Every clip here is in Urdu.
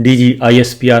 DG ISPR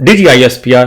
DG ISPR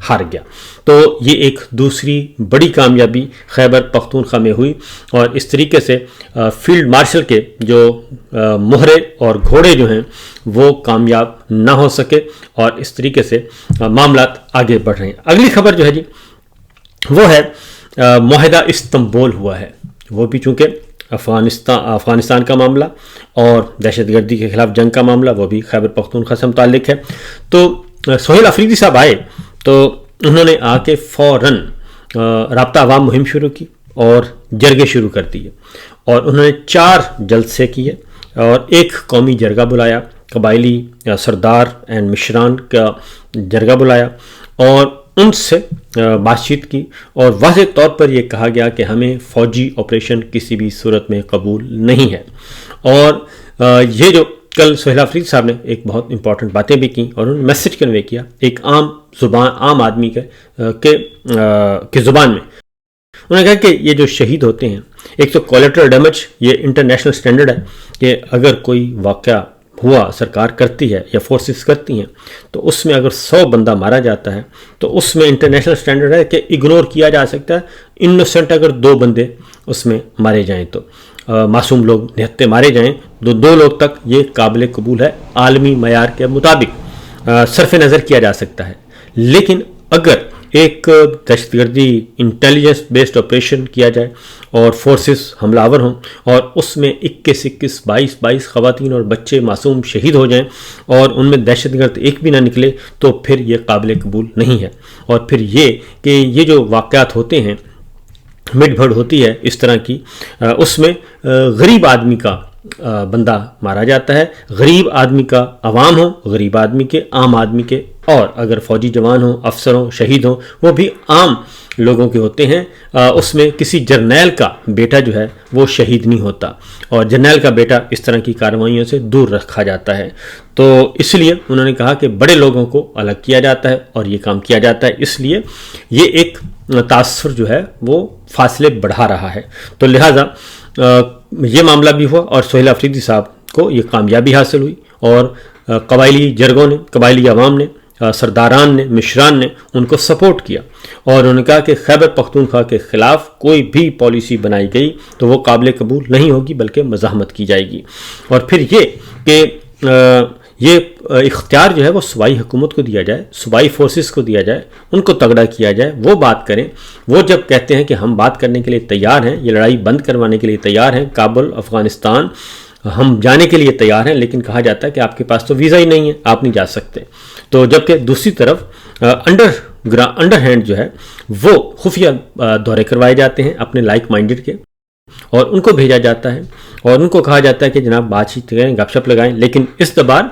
ہار گیا. تو یہ ایک دوسری بڑی کامیابی خیبر پختونخوا میں ہوئی, اور اس طریقے سے فیلڈ مارشل کے جو مہرے اور گھوڑے جو ہیں وہ کامیاب نہ ہو سکے, اور اس طریقے سے معاملات آگے بڑھ رہے ہیں. اگلی خبر جو ہے جی وہ ہے معاہدہ استنبول ہوا ہے. وہ بھی چونکہ افغانستان کا معاملہ اور دہشت گردی کے خلاف جنگ کا معاملہ وہ بھی خیبر پختونخوا سے متعلق ہے. تو سہیل افریدی صاحب آئے تو انہوں نے آ کے فوراً رابطہ عوام مہم شروع کی اور جرگے شروع کر دیے, اور انہوں نے 4 جلسے کیے اور ایک قومی جرگہ بلایا, قبائلی سردار اینڈ مشران کا جرگہ بلایا, اور ان سے بات چیت کی, اور واضح طور پر یہ کہا گیا کہ ہمیں فوجی آپریشن کسی بھی صورت میں قبول نہیں ہے. اور یہ جو کل سہیل افریدی صاحب نے ایک بہت امپورٹنٹ باتیں بھی کی, اور انہوں نے میسج کنوے کیا ایک عام آدمی کے زبان میں. انہوں نے کہا کہ یہ جو شہید ہوتے ہیں, ایک تو کولیٹرل ڈیمیج, یہ انٹرنیشنل سٹینڈرڈ ہے کہ اگر کوئی واقعہ ہوا سرکار کرتی ہے یا فورسز کرتی ہیں تو اس میں اگر 100 بندہ مارا جاتا ہے تو اس میں انٹرنیشنل سٹینڈرڈ ہے کہ اگنور کیا جا سکتا ہے. انوسنٹ اگر 2 بندے اس میں مارے جائیں تو معصوم لوگ نہتے مارے جائیں تو 2 لوگ تک یہ قابل قبول ہے, عالمی معیار کے مطابق صرف نظر کیا جا سکتا ہے. لیکن اگر ایک دہشت گردی انٹیلیجنس بیسڈ آپریشن کیا جائے اور فورسز حملہ آور ہوں اور اس میں 21 22 خواتین اور بچے معصوم شہید ہو جائیں اور ان میں دہشت گرد ایک بھی نہ نکلے تو پھر یہ قابل قبول نہیں ہے. اور پھر یہ کہ یہ جو واقعات ہوتے ہیں, مٹ بھڑ ہوتی ہے اس طرح کی, اس میں غریب آدمی کا بندہ مارا جاتا ہے, غریب آدمی کا عوام ہو, غریب آدمی کے, عام آدمی کے, اور اگر فوجی جوان ہوں, افسر ہوں, شہید ہوں, وہ بھی عام لوگوں کے ہوتے ہیں. اس میں کسی جرنیل کا بیٹا جو ہے وہ شہید نہیں ہوتا, اور جرنیل کا بیٹا اس طرح کی کارروائیوں سے دور رکھا جاتا ہے. تو اس لیے انہوں نے کہا کہ بڑے لوگوں کو الگ کیا جاتا ہے اور یہ کام کیا جاتا ہے, اس لیے یہ ایک تاثر جو ہے وہ فاصلے بڑھا رہا ہے. تو لہٰذا یہ معاملہ بھی ہوا اور سہیل افریدی صاحب کو یہ کامیابی حاصل ہوئی, اور قبائلی جرگوں نے, قبائلی عوام نے, سرداران نے, مشران نے ان کو سپورٹ کیا, اور انہوں نے کہا کہ خیبر پختونخوا کے خلاف کوئی بھی پالیسی بنائی گئی تو وہ قابل قبول نہیں ہوگی بلکہ مزاحمت کی جائے گی. اور پھر یہ کہ یہ اختیار جو ہے وہ صوبائی حکومت کو دیا جائے, صوبائی فورسز کو دیا جائے, ان کو تگڑا کیا جائے, وہ بات کریں. وہ جب کہتے ہیں کہ ہم بات کرنے کے لیے تیار ہیں, یہ لڑائی بند کروانے کے لیے تیار ہیں, کابل افغانستان ہم جانے کے لیے تیار ہیں, لیکن کہا جاتا ہے کہ آپ کے پاس تو ویزا ہی نہیں ہے, آپ نہیں جا سکتے. تو جبکہ دوسری طرف انڈر ہینڈ جو ہے وہ خفیہ دورے کروائے جاتے ہیں اپنے لائک مائنڈڈ کے, اور ان کو بھیجا جاتا ہے اور ان کو کہا جاتا ہے کہ جناب بات چیت کریں, گپ شپ لگائیں. لیکن اس بار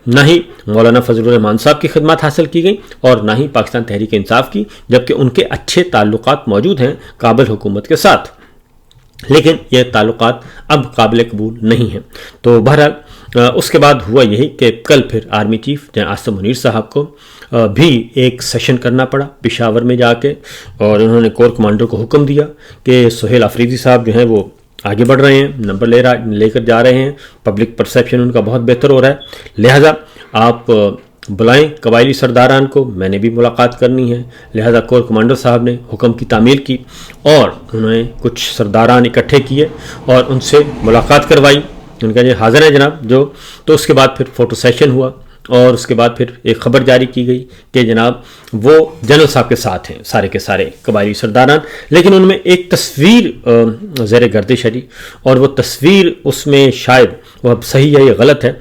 نہ ہی مولانا فضل الرحمان صاحب کی خدمات حاصل کی گئی اور نہ ہی پاکستان تحریک انصاف کی, جبکہ ان کے اچھے تعلقات موجود ہیں کابل حکومت کے ساتھ, لیکن یہ تعلقات اب قابل قبول نہیں ہیں. تو بہرحال اس کے بعد ہوا یہی کہ کل پھر army chief general Asim Munir صاحب کو بھی ایک سیشن کرنا پڑا پشاور میں جا کے, اور انہوں نے کور کمانڈر کو حکم دیا کہ سہیل افریدی صاحب جو ہیں وہ آگے بڑھ رہے ہیں, نمبر لے کر جا رہے ہیں, پبلک پرسیپشن ان کا بہت بہتر ہو رہا ہے, لہذا آپ بلائیں قبائلی سرداران کو, میں نے بھی ملاقات کرنی ہے. لہذا کور کمانڈر صاحب نے حکم کی تعمیل کی اور انہوں نے کچھ سرداران اکٹھے کیے اور ان سے ملاقات کروائی. ان کا یہ حاضر ہے جناب جو. تو اس کے بعد پھر فوٹو سیشن ہوا, اور اس کے بعد پھر ایک خبر جاری کی گئی کہ جناب وہ جنرل صاحب کے ساتھ ہیں سارے کے سارے قبائلی سرداران, لیکن ان میں ایک تصویر زیر گردش ہے, اور وہ تصویر اس میں شاید وہ اب صحیح ہے یا غلط ہے,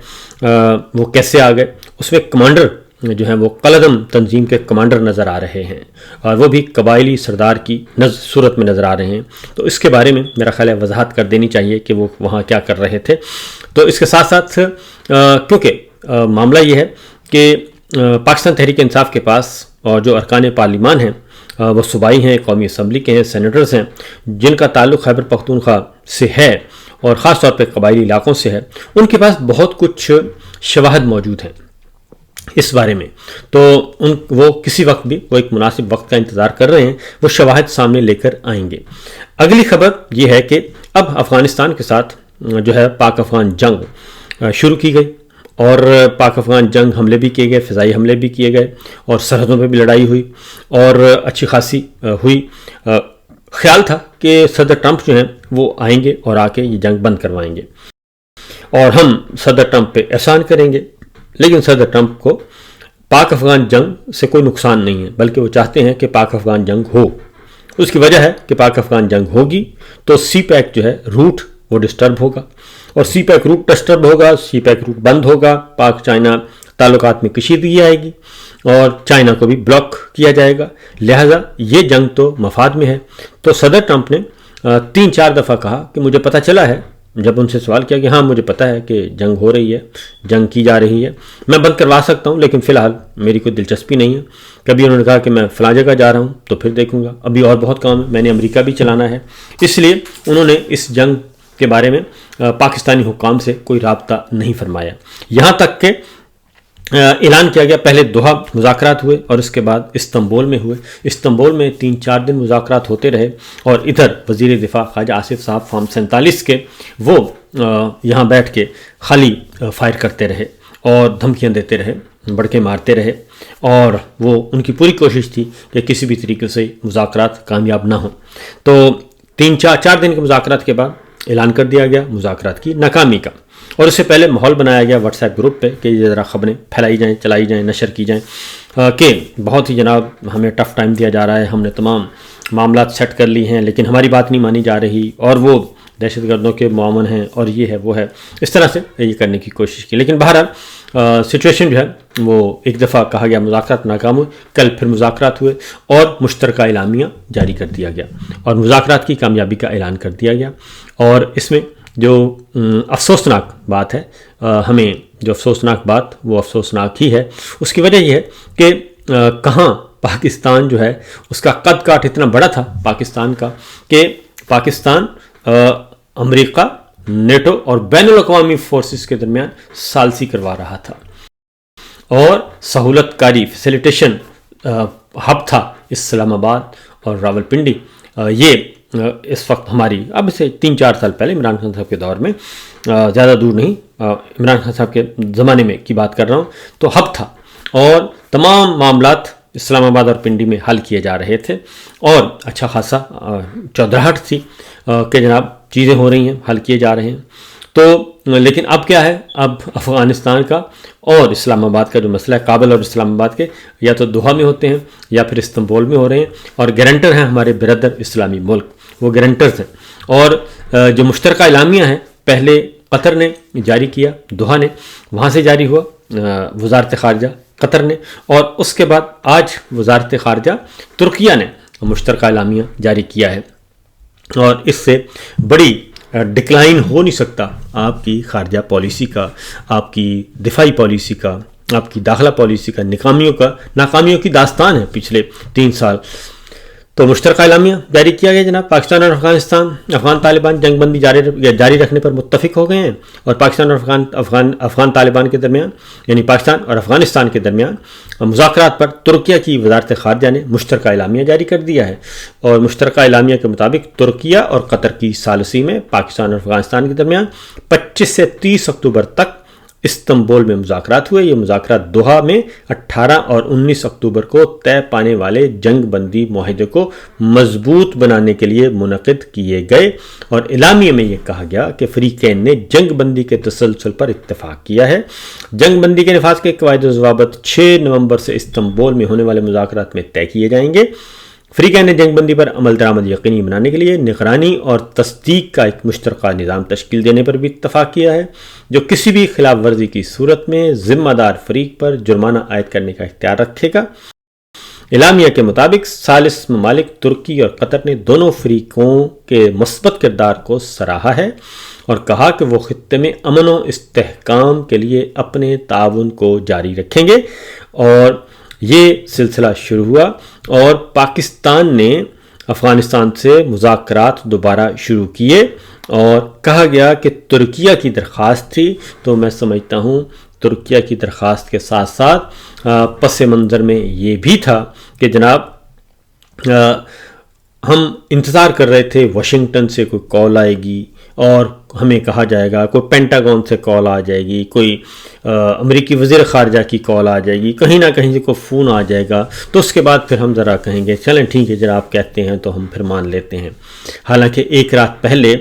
وہ کیسے آ گئے. اس میں کمانڈر جو ہیں وہ قلعدم تنظیم کے کمانڈر نظر آ رہے ہیں, اور وہ بھی قبائلی سردار کی صورت میں نظر آ رہے ہیں. تو اس کے بارے میں میرا خیال ہے وضاحت کر دینی چاہیے کہ وہ وہاں کیا کر رہے تھے. تو اس کے ساتھ ساتھ کیونکہ معاملہ یہ ہے کہ پاکستان تحریک انصاف کے پاس اور جو ارکان پارلیمان ہیں وہ صوبائی ہیں, قومی اسمبلی کے ہیں, سینیٹرز ہیں, جن کا تعلق خیبر پختونخوا سے ہے اور خاص طور پہ قبائلی علاقوں سے ہے, ان کے پاس بہت کچھ شواہد موجود ہیں اس بارے میں. تو وہ کسی وقت بھی وہ ایک مناسب وقت کا انتظار کر رہے ہیں, وہ شواہد سامنے لے کر آئیں گے. اگلی خبر یہ ہے کہ اب افغانستان کے ساتھ جو ہے پاک افغان جنگ شروع کی گئی, اور پاک افغان جنگ حملے بھی کیے گئے، فضائی حملے بھی کیے گئے، اور سرحدوں پہ بھی لڑائی ہوئی اور اچھی خاصی ہوئی۔ خیال تھا کہ صدر ٹرمپ جو ہیں وہ آئیں گے اور آ کے یہ جنگ بند کروائیں گے اور ہم صدر ٹرمپ پہ احسان کریں گے، لیکن صدر ٹرمپ کو پاک افغان جنگ سے کوئی نقصان نہیں ہے، بلکہ وہ چاہتے ہیں کہ پاک افغان جنگ ہو۔ اس کی وجہ ہے کہ پاک افغان جنگ ہوگی تو سی پیک جو ہے روٹ وہ ڈسٹرب ہوگا، اور سی پیک روٹ ڈسٹرب ہوگا، سی پیک روٹ بند ہوگا، پاک چائنا تعلقات میں کشیدگی آئے گی اور چائنا کو بھی بلاک کیا جائے گا، لہٰذا یہ جنگ تو مفاد میں ہے۔ تو صدر ٹرمپ نے 3-4 دفعہ کہا کہ مجھے پتہ چلا ہے، جب ان سے سوال کیا کہ ہاں مجھے پتہ ہے کہ جنگ ہو رہی ہے، جنگ کی جا رہی ہے، میں بند کروا سکتا ہوں، لیکن فی الحال میری کوئی دلچسپی نہیں ہے۔ کبھی انہوں نے کہا کہ میں فلاں جگہ جا رہا ہوں تو پھر دیکھوں گا، ابھی اور بہت کام ہے، میں نے امریکہ بھی چلانا ہے، اس لیے انہوں نے اس جنگ کے بارے میں پاکستانی حکام سے کوئی رابطہ نہیں فرمایا، یہاں تک کہ اعلان کیا گیا۔ پہلے دوحہ مذاکرات ہوئے اور اس کے بعد استنبول میں ہوئے۔ استنبول میں 3-4 دن مذاکرات ہوتے رہے، اور ادھر وزیر دفاع خواجہ آصف صاحب فارم 47 کے وہ یہاں بیٹھ کے خالی فائر کرتے رہے اور دھمکیاں دیتے رہے، بڑکے مارتے رہے، اور وہ ان کی پوری کوشش تھی کہ کسی بھی طریقے سے مذاکرات کامیاب نہ ہوں۔ تو 3-4 دن کے مذاکرات کے بعد اعلان کر دیا گیا مذاکرات کی ناکامی کا، اور اس سے پہلے ماحول بنایا گیا واٹس ایپ گروپ پہ کہ یہ ذرا خبریں پھیلائی جائیں، چلائی جائیں، نشر کی جائیں کہ بہت ہی جناب ہمیں ٹف ٹائم دیا جا رہا ہے، ہم نے تمام معاملات سیٹ کر لی ہیں لیکن ہماری بات نہیں مانی جا رہی، اور وہ دہشت گردوں کے معاون ہیں، اور یہ ہے وہ ہے، اس طرح سے یہ کرنے کی کوشش کی۔ لیکن بہرحال سچویشن جو ہے وہ ایک دفعہ کہا گیا مذاکرات ناکام ہوئے، کل پھر مذاکرات ہوئے اور مشترکہ اعلامیہ جاری کر دیا گیا اور مذاکرات کی کامیابی کا اعلان کر دیا گیا۔ اور اس میں جو افسوسناک بات ہے، ہمیں جو افسوسناک بات وہ افسوسناک ہی ہے، اس کی وجہ یہ ہے کہ کہاں پاکستان جو ہے اس کا قد کاٹ اتنا بڑا تھا پاکستان کا کہ پاکستان امریکہ، نیٹو اور بین الاقوامی فورسز کے درمیان ثالثی کروا رہا تھا، اور سہولت کاری فیسیلیٹیشن ہب تھا اسلام آباد اور راولپنڈی۔ یہ اس وقت ہماری اب سے 3-4 سال پہلے عمران خان صاحب کے دور میں، زیادہ دور نہیں، عمران خان صاحب کے زمانے میں کی بات کر رہا ہوں، تو ہب تھا اور تمام معاملات اسلام آباد اور پنڈی میں حل کیے جا رہے تھے، اور اچھا خاصا چودراہٹ تھی کہ جناب چیزیں ہو رہی ہیں، حل کیے جا رہے ہیں۔ تو لیکن اب کیا ہے، اب افغانستان کا اور اسلام آباد کا جو مسئلہ ہے، کابل اور اسلام آباد کے یا تو دوحہ میں ہوتے ہیں یا پھر استنبول میں ہو رہے ہیں، اور گارنٹر ہیں ہمارے برادر اسلامی ملک، وہ گارنٹرز ہیں، اور جو مشترکہ اعلامیہ ہیں پہلے قطر نے جاری کیا، دوحہ نے، وہاں سے جاری ہوا وزارت خارجہ قطر نے، اور اس کے بعد آج وزارت خارجہ ترکیہ نے مشترکہ اعلامیہ جاری کیا ہے، اور اس سے بڑی ڈکلائن ہو نہیں سکتا آپ کی خارجہ پالیسی کا، آپ کی دفاعی پالیسی کا، آپ کی داخلہ پالیسی کا، ناکامیوں کی داستان ہے پچھلے 3 سال۔ تو مشترکہ اعلامیہ جاری کیا گیا جناب، پاکستان اور افغان طالبان جنگ بندی جاری رکھنے پر متفق ہو گئے ہیں، اور پاکستان اور افغان طالبان کے درمیان، یعنی پاکستان اور افغانستان کے درمیان مذاکرات پر ترکیہ کی وزارت خارجہ نے مشترکہ اعلامیہ جاری کر دیا ہے، اور مشترکہ اعلامیہ کے مطابق ترکیہ اور قطر کی ثالثی میں پاکستان اور افغانستان کے درمیان 25 سے 30 اکتوبر تک استنبول میں مذاکرات ہوئے۔ یہ مذاکرات دوحہ میں 18 اور 19 اکتوبر کو طے پانے والے جنگ بندی معاہدے کو مضبوط بنانے کے لیے منعقد کیے گئے، اور اعلامیہ میں یہ کہا گیا کہ فریقین نے جنگ بندی کے تسلسل پر اتفاق کیا ہے۔ جنگ بندی کے نفاذ کے قواعد و ضوابط 6 نومبر سے استنبول میں ہونے والے مذاکرات میں طے کیے جائیں گے۔ فریقین نے جنگ بندی پر عمل درآمد یقینی بنانے کے لیے نگرانی اور تصدیق کا ایک مشترکہ نظام تشکیل دینے پر بھی اتفاق کیا ہے، جو کسی بھی خلاف ورزی کی صورت میں ذمہ دار فریق پر جرمانہ عائد کرنے کا اختیار رکھے گا۔ اعلامیہ کے مطابق ثالث ممالک ترکی اور قطر نے دونوں فریقوں کے مثبت کردار کو سراہا ہے اور کہا کہ وہ خطے میں امن و استحکام کے لیے اپنے تعاون کو جاری رکھیں گے، اور یہ سلسلہ شروع ہوا اور پاکستان نے افغانستان سے مذاکرات دوبارہ شروع کیے، اور کہا گیا کہ ترکیہ کی درخواست تھی، تو میں سمجھتا ہوں ترکیہ کی درخواست کے ساتھ ساتھ پس منظر میں یہ بھی تھا کہ جناب ہم انتظار کر رہے تھے واشنگٹن سے کوئی کال آئے گی اور ہمیں کہا جائے گا، کوئی پینٹاگون سے کال آ جائے گی، کوئی امریکی وزیر خارجہ کی کال آ جائے گی، کہیں نہ کہیں سے کوئی فون آ جائے گا، تو اس کے بعد پھر ہم ذرا کہیں گے چلیں ٹھیک ہے جناب آپ کہتے ہیں تو ہم پھر مان لیتے ہیں۔ حالانکہ ایک رات پہلے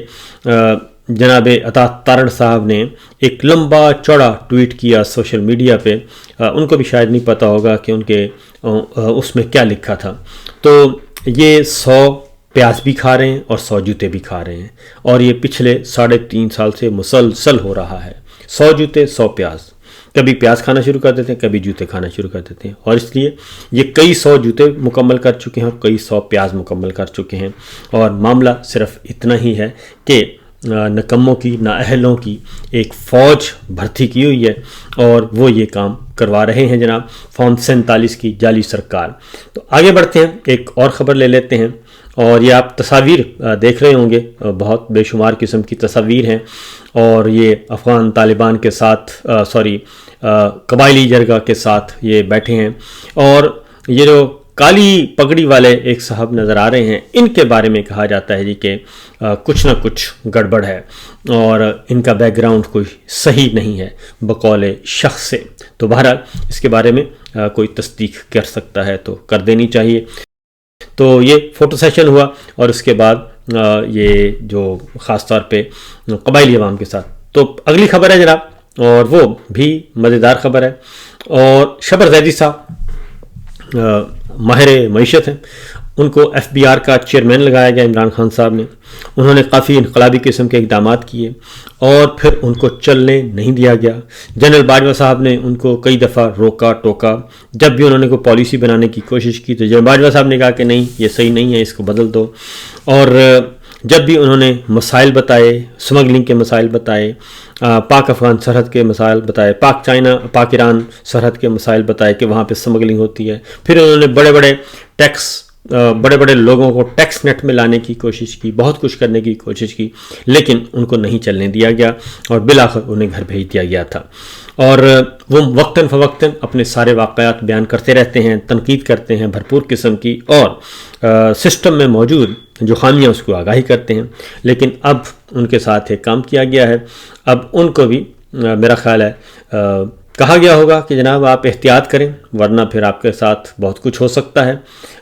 جناب عطا تارڑ صاحب نے ایک لمبا چوڑا ٹویٹ کیا سوشل میڈیا پہ، ان کو بھی شاید نہیں پتہ ہوگا کہ ان کے اس میں کیا لکھا تھا۔ تو یہ 100 پیاز بھی کھا رہے ہیں اور 100 جوتے بھی کھا رہے ہیں، اور یہ پچھلے 3.5 سال سے مسلسل ہو رہا ہے۔ 100 جوتے 100 پیاز، کبھی پیاز کھانا شروع کر دیتے ہیں، کبھی جوتے کھانا شروع کر دیتے ہیں، اور اس لیے یہ کئی 100 جوتے مکمل کر چکے ہیں اور کئی 100 پیاز مکمل کر چکے ہیں، اور معاملہ صرف اتنا ہی ہے کہ نکموں کی نااہلوں کی ایک فوج بھرتی کی ہوئی ہے اور وہ یہ کام کروا رہے ہیں جناب۔ فارم 47 کی جعلی سرکار۔ تو آگے بڑھتے ہیں، ایک اور خبر لے لیتے ہیں، اور یہ آپ تصاویر دیکھ رہے ہوں گے، بہت بے شمار قسم کی تصاویر ہیں، اور یہ افغان طالبان کے ساتھ قبائلی جرگہ کے ساتھ یہ بیٹھے ہیں، اور یہ جو کالی پگڑی والے ایک صاحب نظر آ رہے ہیں، ان کے بارے میں کہا جاتا ہے جی کہ کچھ نہ کچھ گڑبڑ ہے اور ان کا بیک گراؤنڈ کوئی صحیح نہیں ہے بقول شخص سے۔ تو بہرحال اس کے بارے میں کوئی تصدیق کر سکتا ہے تو کر دینی چاہیے۔ تو یہ فوٹو سیشن ہوا، اور اس کے بعد یہ جو خاص طور پہ قبائلی عوام کے ساتھ۔ تو اگلی خبر ہے جناب، اور وہ بھی مزیدار خبر ہے، اور شبر زیدی صاحب ماہر معیشت ہیں، ان کو FBR کا چیئرمین لگایا گیا عمران خان صاحب نے۔ انہوں نے کافی انقلابی قسم کے اقدامات کیے اور پھر ان کو چلنے نہیں دیا گیا۔ جنرل باجوہ صاحب نے ان کو کئی دفعہ روکا ٹوکا، جب بھی انہوں نے کوئی پالیسی بنانے کی کوشش کی تو جنرل باجوہ صاحب نے کہا کہ نہیں یہ صحیح نہیں ہے، اس کو بدل دو۔ اور جب بھی انہوں نے مسائل بتائے، سمگلنگ کے مسائل بتائے، پاک افغان سرحد کے مسائل بتائے، پاک ایران سرحد کے مسائل بتائے کہ وہاں پہ سمگلنگ ہوتی ہے، پھر انہوں نے بڑے بڑے لوگوں کو ٹیکس نیٹ میں لانے کی کوشش کی، بہت کچھ کرنے کی کوشش کی، لیکن ان کو نہیں چلنے دیا گیا اور بالآخر انہیں گھر بھیج دیا گیا تھا۔ اور وہ وقتاً فوقتاً اپنے سارے واقعات بیان کرتے رہتے ہیں، تنقید کرتے ہیں بھرپور قسم کی، اور سسٹم میں موجود جو خامیاں اس کو آگاہی کرتے ہیں۔ لیکن اب ان کے ساتھ ایک کام کیا گیا ہے، اب ان کو بھی میرا خیال ہے کہا گیا ہوگا کہ جناب آپ احتیاط کریں ورنہ پھر آپ کے ساتھ بہت کچھ ہو سکتا ہے،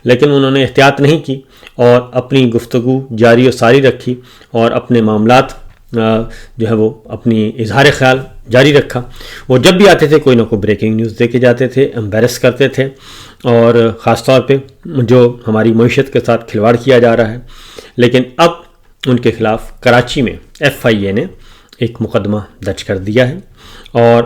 لیکن انہوں نے احتیاط نہیں کی اور اپنی گفتگو جاری و ساری رکھی، اور اپنے معاملات جو ہے وہ اپنی اظہار خیال جاری رکھا۔ وہ جب بھی آتے تھے کوئی نہ کوئی بریکنگ نیوز دے کے جاتے تھے، امبیرس کرتے تھے، اور خاص طور پہ جو ہماری معیشت کے ساتھ کھلواڑ کیا جا رہا ہے۔ لیکن اب ان کے خلاف کراچی میں FIA نے ایک مقدمہ درج کر دیا ہے، اور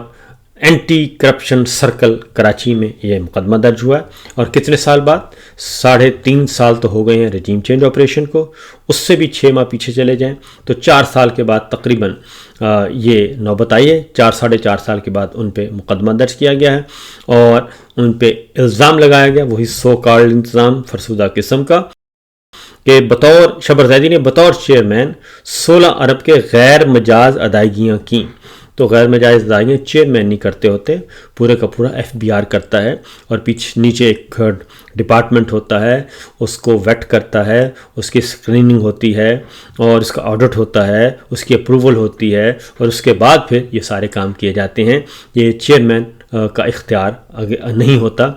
اینٹی کرپشن سرکل کراچی میں یہ مقدمہ درج ہوا ہے، اور کتنے سال بعد؟ 3.5 سال تو ہو گئے ہیں رجیم چینج آپریشن کو، اس سے بھی 6 ماہ پیچھے چلے جائیں تو 4 سال کے بعد تقریباً یہ نوبت آئی ہے۔ 4.5 سال کے بعد ان پہ مقدمہ درج کیا گیا ہے، اور ان پہ الزام لگایا گیا، وہی سو کالڈ الزام فرسودہ قسم کا، کہ بطور شبر زیدی نے بطور چیئرمین 16 ارب کے غیر مجاز ادائیگیاں کیں۔ تو غیر مجاز ادائیگیاں چیئرمین نہیں کرتے ہوتے، پورے کا پورا FBR کرتا ہے، اور نیچے ایک ڈپارٹمنٹ ہوتا ہے، اس کو ویٹ کرتا ہے، اس کی اسکریننگ ہوتی ہے، اور اس کا آڈٹ ہوتا ہے، اس کی اپروول ہوتی ہے، اور اس کے بعد پھر یہ سارے کام کیے جاتے ہیں۔ یہ چیئرمین کا اختیار نہیں ہوتا،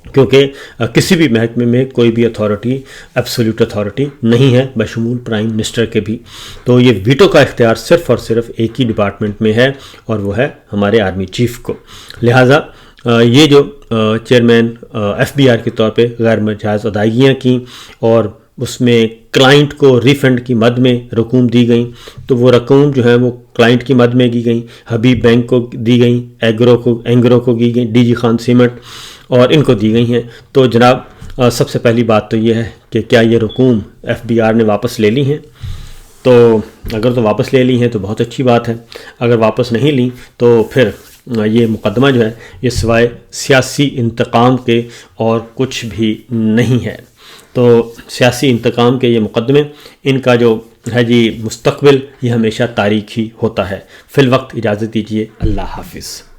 کیونکہ کسی بھی محکمے میں کوئی بھی اتھارٹی ایبسولوٹ اتھارٹی نہیں ہے، بشمول پرائم منسٹر کے بھی۔ تو یہ ویٹو کا اختیار صرف اور صرف ایک ہی ڈپارٹمنٹ میں ہے، اور وہ ہے ہمارے آرمی چیف کو۔ لہٰذا یہ جو چیئرمین FBR کے طور پہ غیر مجاز ادائیگیاں کیں، اور اس میں کلائنٹ کو ریفنڈ کی مد میں رقوم دی گئیں، تو وہ رقوم جو ہے وہ کلائنٹ کی مد میں دی گئیں، حبیب بینک کو دی گئیں، اینگرو کو دی گئیں، DG خان سیمنٹ، اور ان کو دی گئی ہیں۔ تو جناب سب سے پہلی بات تو یہ ہے کہ کیا یہ رقوم FBR نے واپس لے لی ہیں؟ تو اگر تو واپس لے لی ہیں تو بہت اچھی بات ہے، اگر واپس نہیں لی تو پھر یہ مقدمہ جو ہے یہ سوائے سیاسی انتقام کے اور کچھ بھی نہیں ہے۔ تو سیاسی انتقام کے یہ مقدمے، ان کا جو ہے جی مستقبل، یہ ہمیشہ تاریخی ہوتا ہے۔ فی الوقت اجازت دیجیے، اللہ حافظ۔